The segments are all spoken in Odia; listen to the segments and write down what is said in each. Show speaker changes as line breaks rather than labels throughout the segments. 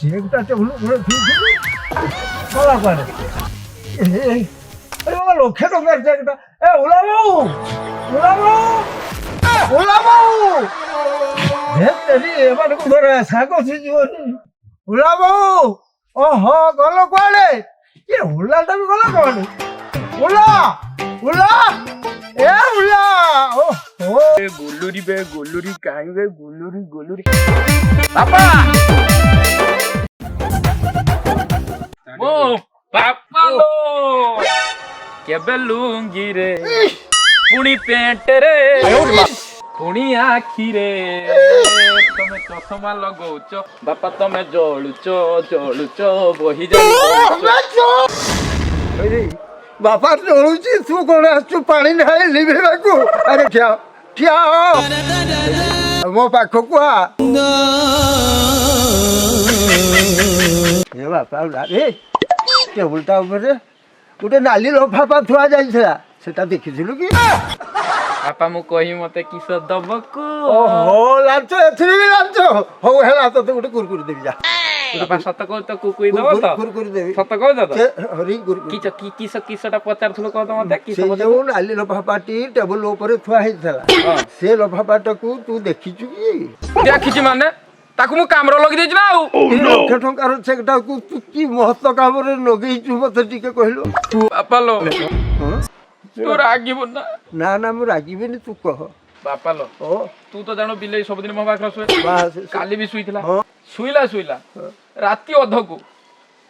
একটা টেবিল উপরে থুইছিলি কলা করে লক্ষে টাকার চেকটা এ ওলাবো ওলাবো ওলাবো এবারକୁ ধরে ଶାଗ ସିଝିବନି ଓଲାବୋ ଓହୋ ଗଲ କୁଆଡେ ଇଏ ଓଲାଟା ବି ଗଲା କୁଆଡେ ଓଲା ଓଲା ଏ ଓଲା ଓହୋ ଗୋଲୁରି କାହିଁ ବେ ଗୋଲୁରି ବାପା
ମୋ ବାପା ଲୋ କେବେ ଲୁଙ୍ଗି ରେ ପୁଣି ପେଣ୍ଟ ରେ ପୁଣି ଆଖିରେ ତମେ ଚଷମା ଲଗଉଛ ବାପା ତମେ ଜଳୁଛ ବହି
ବାପା ଜଳୁଛି ତୁ କଣ ଆସୁଛୁ ପାଣି ଢାଳି ଲିଭେଇବାକୁ ଆରେ ଠିଆ ମୋ ପାଖକୁ ଆ ବାପା ଟେବୁଲଟା ଉପରେ ଗୋଟେ ନାଲି ଲଫାଫା ଥୁଆ ଯାଇଥିଲା ସେଟା ଦେଖିଥିଲୁ କି
ବାପା ମୁଁ କହିବି ମତେ କିସ ଦବକୁ
ଓହୋ ଲାଞ୍ଚ ଏଥିରେ ବି ଲାଞ୍ଚ ହଉ ହେଲା ତତେ ଗୋଟେ କୁରକୁରି ଦେବି ଯା
ବାପା ସତ କହୁଛ ତ କୁକୁଇ ଦବ ତ
କୁରକୁରି ଦେବି
ସତ କହୁଛ ତ
ହରି କୁରକୁରି
କିସଟା ପଚାରୁଥିଲୁ କହ ତ ମତେ
ସେ ଯୋଉ ନାଲି ଲଫାଫାଟି ଟେବୁଲ ଉପରେ ଥୁଆ ହେଇଥିଲା ସେ ଲଫାଫାଟାକୁ ତୁ ଦେଖିଛୁ କି
ଦେଖିଛି ମାନେ ତାକୁ ମୁଁ କାମରେ ଲଗେଇ ଦେଇଛି ନା ଆଉ
ଲକ୍ଷ ଟଙ୍କାର ଚେକଟାକୁ ତୁ କି ମହତ୍ତ କାମରେ ଲଗେଇଛୁ ମତେ ଟିକେ କହିଲୁ
ବାପା ଲୋ ତୁ ରାଗିବୁ ନା
ନା ମୁଁ ରାଗିବିନି ତୁ କହ
ବାପା ଲୋ ତୁ ତ ଜାଣୁ ବିଲେଇ ସବୁଦିନ ମୋ ପାଖରେ ଶୁଏ କାଲି ବି ଶୁଇଥିଲା ଶୁଇଲା ରାତି ଅଧକୁ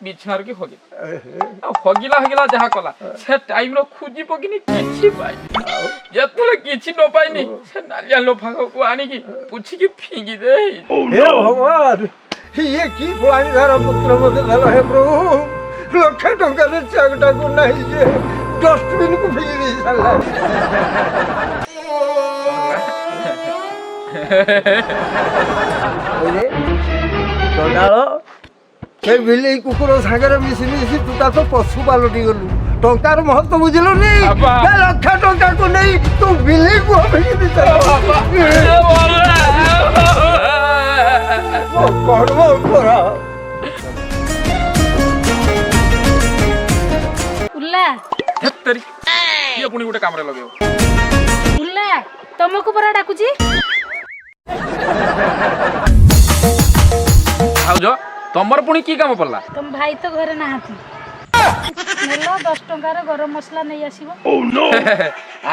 ବିଛଣାରେ କି ହଗିଲା ଯାହା କଲା ସେ ଟାଇମ ର ଖୋଜି ପକିନି କିଛି ପାଇନି ଯେତେବେଳେ କିଛି ନ ପାଇନି ସେ ନାଲିଆ ଲୋଫାକୁ ଆଣିକି ପୁଛିକି ଫିଙ୍ଗି ଦେ
ଭଗବାନ ଇଏ କି ପାଣିଧାର ପୁତ୍ର ମତେ ଦେଲ ହେ ପ୍ରଭୁ ଲକ୍ଷ ଟଙ୍କାର ଚେକଟାକୁ ନାହିଁ ଯେ ଡଷ୍ଟବିନ୍ କୁ ଫିଙ୍ଗି ଦେଇ ସାରିଲା ଚଣ୍ଡାଳ ସେ ବିଲେଇ କୁକୁର ସାଙ୍ଗରେ ମିଶି ତୁ ତା ତ ପଶୁ ପାଲଟି ଗଲୁ ଟଙ୍କାର ମହତ୍ଵ ବୁଝିଲୁନି ଲକ୍ଷ ଟଙ୍କାକୁ ନେଇ ତୁ ବିଲେଇକୁ ଫିଙ୍ଗି ଦେଇ
ପୁଣି ଗୋଟେ କାମରେ ଲଗେଇବ
ତମକୁ ପରା ଡାକୁଛି
ଭାଉଜ ତମର ପୁଣି କି କାମ ପଡିଲା
ତମ ଭାଇ ତ ଘରେ ନାହାନ୍ତି 10 ଟଙ୍କାର ଗରମ ମସଲା ନେଇ ଆସିବ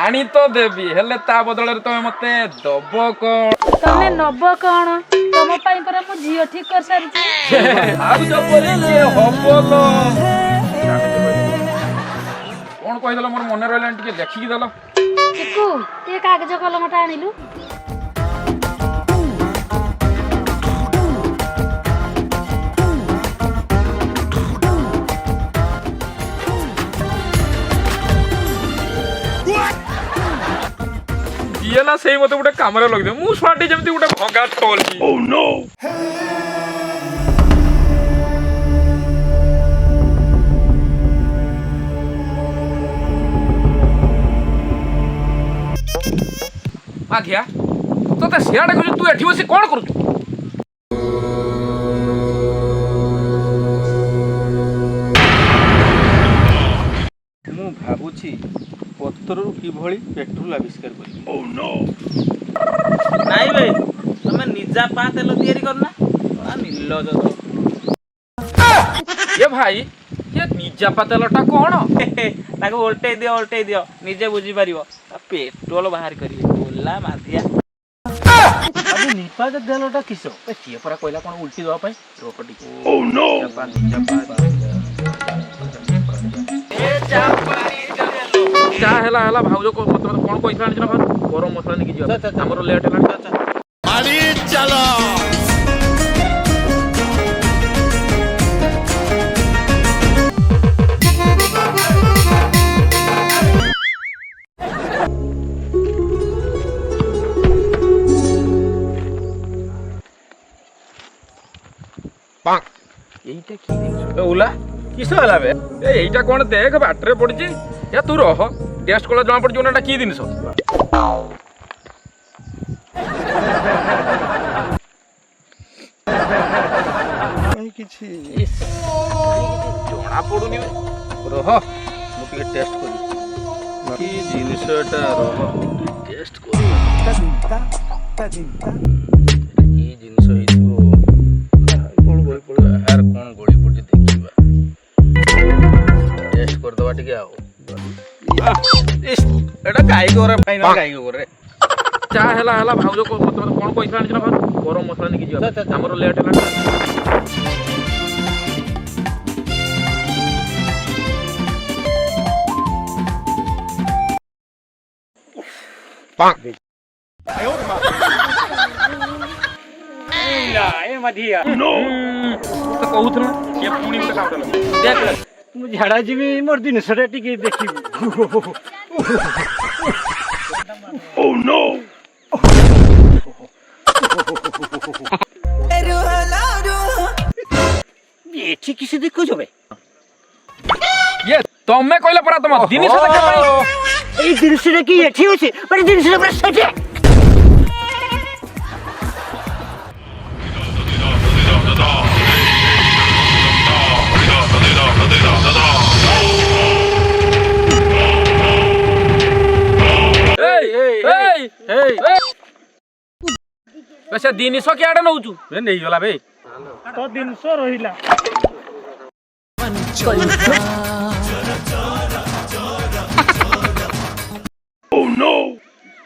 ଆଣି ତ ଦେବି ହେଲେ ତା ବଦଳରେ ତମେ ମତେ ଦବ କଣ
ତମେ ନବ କଣ ତମ ପାଇଁ ପରା ମୁଁ ଝିଅ ଠିକ କରିସାରିଛି
କଣ କହିଦେଲ ମୋର ମନେ ରହିଲାନି ଟିକେ ଲେଖିକି ଦେଲ
ଚିକୁ ଟିକେ କାଗଜ କଲମଟା ଆଣିଲୁ
ଯିଏ ନା ସେଇ ମତେ ଗୋଟେ କାମରେ ଲଗେଇଦେବ ମୁଁ ଛୁଆଟି ଯେମିତି ଗୋଟେ ଭଙ୍ଗା ଠୋଲି ମାଧିଆ ତତେ ସିଆଡେ କହୁଛୁ ତୁ ଏଠି ବସି କଣ କରୁଛୁ
ମୁଁ ଭାବୁଛି ପତ୍ରରୁ କିଭଳି ପେଟ୍ରୋଲ ଆବିଷ୍କାର କରିବି ନାଇଁ ଭାଇ ତମେ ନିଜା ପା ତେଲ ତିଆରି କରନା ନିର୍ଲଜ
ଏ ଭାଇ ଏ ନିଜା ପାତେଲଟା କଣ
ତାକୁ ଓଲଟେଇ ଦିଅ ନିଜେ ବୁଝିପାରିବ ପେଟ୍ରୋଲ ବାହାର କରିବେ ଓଲା ମାଧିଆ ନିପାତ ତେଲଟା କିସ
କିଏ ପରା କହିଲା କଣ ଉଲ୍ଟି ଦେବା ପାଇଁ ରୋକ ଟିକେ ଯାହା ହେଲା ଭାଉଜ ମତେ କଣ କହିଥିଲା ନା ଭାଉଜ ଗରମ ମସଲା ନେଇକି ଯିବା ଆମର ଲେଟ୍ ହେଲାଣି ଚାଲ এইটা কি জিনিস ওলা কিস ହେଲା বে এইটা কোন দেখ ব্যাটারি পড়ছি এ তু রহ টেস্ট কলা জমা পড়ছি ওটা কি জিনিস
ନାହିଁ କିଛି।
ଜଣା ପଡୁନି ରହ ମୁଁ ଟିକେ ଟେଷ୍ଟ କରିବି କି ଜିନିଷ ଏଟା ରହ ଟେଷ୍ଟ କରି କି ଜିନିଷ ହେଇଥିବ କଣ ଗଳି ପଡ଼ିବ ଆର କଣ ଗଳି ପଡୁଛି ଦେଖିବା ଟେଷ୍ଟ କରିଦବା ଟିକେ ଆଉ ଏଟା ଗାଈ ଗୋବର ପାଇଁ ନା ଗାଈ ଗୋବରରେ ଯାହା ହେଲା ହେଲା ଭାଉଜ ମତେ କଣ କହିଥିଲା ଜାଣିଛ ନା ଭାଉଜ ଗରମ ମସଲା ନେଇକି ଯିବା ଆମର ଲେଟ୍ ହେଲା କହୁଥିଲା କିଏ ପୁଣି ଗୋଟେ କାମ ଦେখ
ମୁଁ ଝାଡ଼ା ଯିବି ମୋର ଜିନିଷଟା ଟିକେ ଦେଖିବୁ। ଏଠି କିଛି ଦେଖୁଛ ବେ
ଇଏ ତମେ କହିଲା ପରା ତମ ଜିନିଷ ଦେଖିବା ପାଇଁ
ଏଇ ଜିନିଷଟା କି ଏଠି ଅଛି ମାନେ ଜିନିଷଟା ପୁରା ସେଠି
ସେ ଜିନିଷ କିଆଡେ ନଉଛୁ ନେଇଗଲା ବେ
ତ ଜିନିଷ ରହିଲା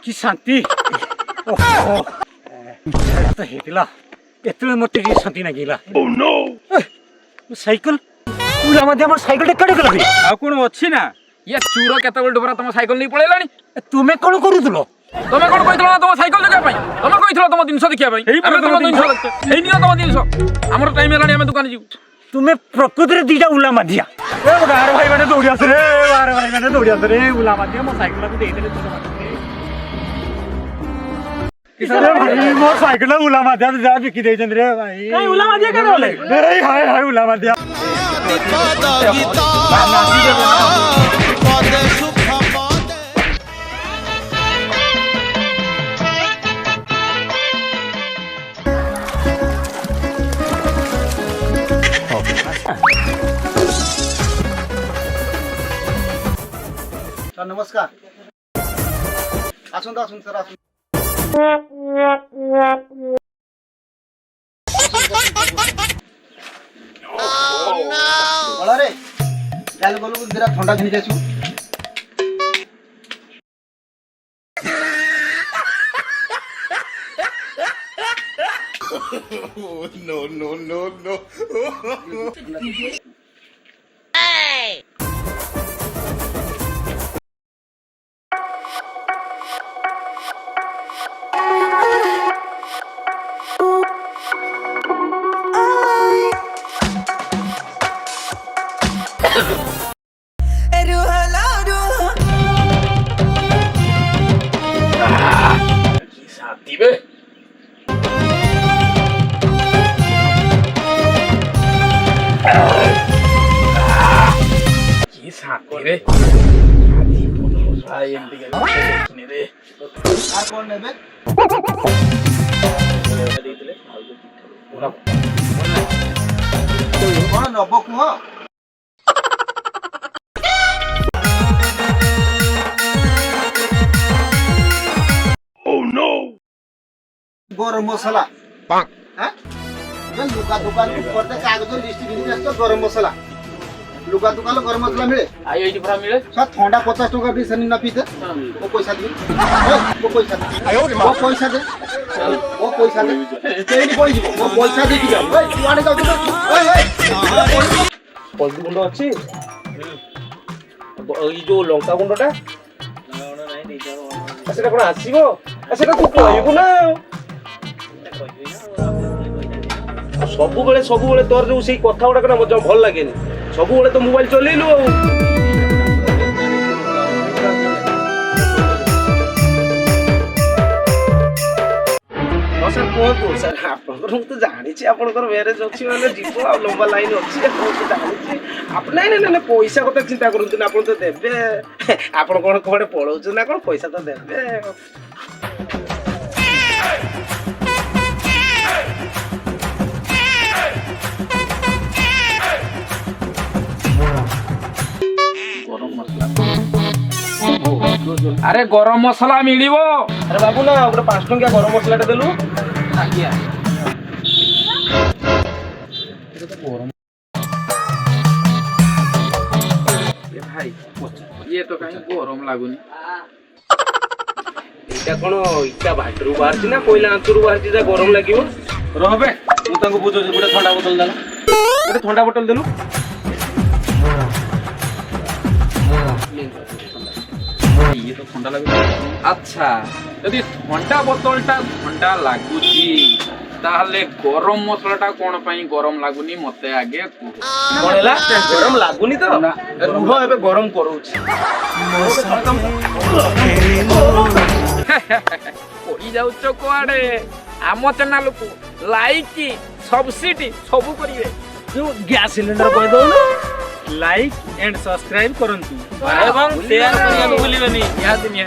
କି ଶାନ୍ତି ତ ହେଇଥିଲା ଏତେବେଳେ ମତେ ଟିକେ ଶାନ୍ତି ଲାଗିଲା ସାଇକେଲ ପୁରା ମଧ୍ୟ ଆମର ସାଇକେଲଟା କେଡ଼େ କଲା
ଆଉ କଣ ଅଛି ନା ଇଏ ଚୁର କେତେବେଳେ ପରା ତମ ସାଇକେଲ ନେଇ ପଳେଇଲାଣି
ତୁମେ କଣ କରୁଥିଲ
ତମେ କଣ କହିଥିଲ ନା ତମ ସାଇକେଲ ଦେଖିବା ପାଇଁ ତମେ କହିଥିଲ ତମ ଜିନିଷ ଦେଖିବା ପାଇଁ ଆମେ ତମ ଜିନିଷ ହେଇ ନିଅ ତମ ଜିନିଷ ଆମର ଟାଇମ ହେଲାଣି ଆମେ ଦୋକାନ ଯିବୁ
ତୁମେ ପ୍ରକୃତିରେ ଦିଟା ଉଲା ମାଧିଆ ଗାଁର ଭାଇ ମାନେ ଦୌଡ଼ି ଆସରେ ଗାଁର ଭାଇ ମାନେ ଦୌଡ଼ି ଆସରେ ଉଲା ମାଧିଆ ମୋ ସାଇକେଲକୁ ଦେଇଦେଲେ ମୋ ସାଇକେଲ ଉଲା ମାଧିଆ ଯାହା ବିକି ଦେଇଛନ୍ତି ରେ ଭାଇ ଉଲା ମାଧିଆ କେବେ ଗଲେ ହାय ହାୟ ଉଲା ମାଧିଆ
ନମସ୍କାର ଆସନ୍ତୁ ଆସନ୍ତୁ ସାର୍ ଆସନ୍ତୁ ବଳରେ ଚାଲ ଗଲୁ ଦିଟା ଥଣ୍ଡା ଘିନିକି ଆସିବୁ
দিবে কি শান্তি রে ভাই এমনি গেল রে
আর কোন নেবে কোন নব কুহ गरम मसाला लुगा दुकान कागज लिस्ट घिनी गरम मसाला लुगा दुकान गरम मसला मिले
मिले
सर थंडा 50 टका भी सनी ना पीते वो पैसा दे वो पैसा दे वो पैसा दे वो पैसा दे तेरी कोई वो पैसा दे दिया ओए तू आने जाऊ ओए ओए
हल्दी गुंड अच्छी जो लंका गुंडटा सेटा कोन आसीबो सेटा तू कहबो ना सबुबले तोर जो से कथा गुडा ना मजा भल लागेनी सबुबले तो मोबाइल चलेलु सर कहतु सर आपनकर तो जानी आपनकर मैरेज अच्छी माने जीव आ लंबा लाइन अच्छी जानी आप ना पैसा कथा चिंता करंतु आपन तो देबे आपन कोन कोडे पळौछ ना कोन पैसा तो देबे
ଆରେ ଗରମ ମସଲା ମିଳିବ।
ଆରେ ବାବୁ ନା ଗୋଟେ 5 ଟଙ୍କିଆ ଗରମ ମସଲାଟେ ଦେଲୁ।
ଆଜ୍ଞା ଏ ଭାଇ ଇଏ ତ କାହିଁ ଗରମ ଲାଗୁନି।
ଏଇଟା କଣ ଇଟା ବାଟରୁ ବାହାରିଛି ନା କୋଇଲା ଆଞ୍ଚରୁ ବାହାରିଛି ଯା ଗରମ ଲାଗିବ? ରହବେ ମୁଁ ତାଙ୍କୁ ବୁଝୁଛି। ଗୋଟେ ଥଣ୍ଡା ବୋତଲ ଦେଲ, ଗୋଟେ ଥଣ୍ଡା ବୋତଲ ଦେଲୁ।
ଇଏ ତ ଥଣ୍ଡା ଲାଗୁଛି। ଆଚ୍ଛା ଯଦି ଥଣ୍ଡା ବୋତଲଟା ଥଣ୍ଡା ଲାଗୁଛି ତାହେଲେ ଗରମ ମସଲାଟା କଣ ପାଇଁ ଗରମ ଲାଗୁନି ମତେ ଆଗେ କୁହ।
କଣ ହେଲା? ଗରମ ଲାଗୁନି ତ? ରୁହ ଏବେ ଗରମ କରଉଛି।
ପଡି ଯାଉଛ କୁଆଡେ? ଆମ ଚ୍ୟାନେଲକୁ ଲାଇକ୍ ସବସିଡି ସବୁ କରିବେ।
ଯୋଉ ଗ୍ୟାସ୍ ସିଲିଣ୍ଡର କହିଦଉନ ଲାଇକ୍ ଏଣ୍ଡ ସବସ୍କ୍ରାଇବ କରନ୍ତୁ
ଏବଂ ସେୟାର କରିବାକୁ ଭୁଲିବେନି।
ନିହାତି ନିହାତି।